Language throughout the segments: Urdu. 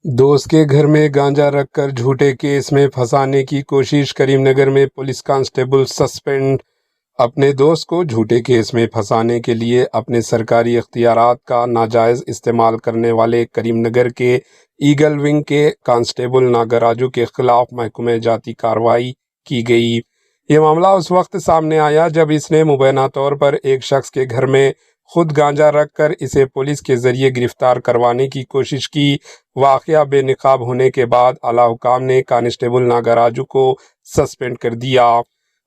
دوست کے گھر میں گانجا رکھ کر جھوٹے کیس میں پھنسانے کی کوشش، کریم نگر میں پولیس کانسٹیبل سسپینڈ۔ اپنے دوست کو جھوٹے کیس میں پھنسانے کے لیے اپنے سرکاری اختیارات کا ناجائز استعمال کرنے والے کریم نگر کے ایگل ونگ کے کانسٹیبل ناگراجو کے خلاف محکمہ جاتی کارروائی کی گئی۔ یہ معاملہ اس وقت سامنے آیا جب اس نے مبینہ طور پر ایک شخص کے گھر میں خود گانجا رکھ کر اسے پولیس کے ذریعے گرفتار کروانے کی کوشش کی۔ واقعہ بے نقاب ہونے کے بعد اعلیٰ حکام نے کانسٹیبل ناگراجو کو سسپینڈ کر دیا۔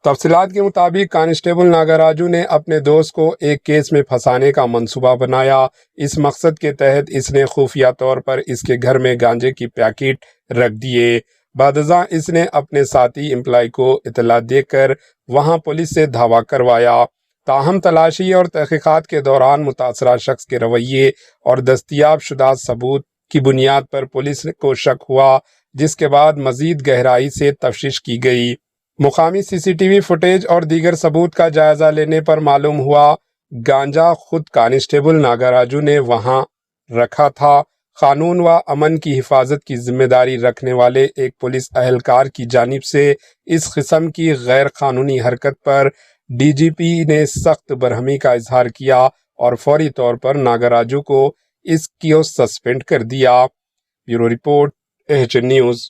تفصیلات کے مطابق کانسٹیبل ناگراجو نے اپنے دوست کو ایک کیس میں پھنسانے کا منصوبہ بنایا۔ اس مقصد کے تحت اس نے خفیہ طور پر اس کے گھر میں گانجے کی پیکٹ رکھ دیے۔ بعد ازاں اس نے اپنے ساتھی امپلائی کو اطلاع دے کر وہاں پولیس سے دعویٰ کروایا۔ تاہم تلاشی اور تحقیقات کے دوران متاثرہ شخص کے رویے اور دستیاب شدہ ثبوت کی بنیاد پر پولیس کو شک ہوا، جس کے بعد مزید گہرائی سے تفتیش کی گئی۔ مقامی سی سی ٹی وی فوٹیج اور دیگر ثبوت کا جائزہ لینے پر معلوم ہوا گانجا خود کانسٹیبل ناگراجو نے وہاں رکھا تھا۔ قانون و امن کی حفاظت کی ذمہ داری رکھنے والے ایک پولیس اہلکار کی جانب سے اس قسم کی غیر قانونی حرکت پر ڈی جی پی نے سخت برہمی کا اظہار کیا اور فوری طور پر ناگراجو کو اس کو سسپینڈ کر دیا۔ Bureau report, H N news.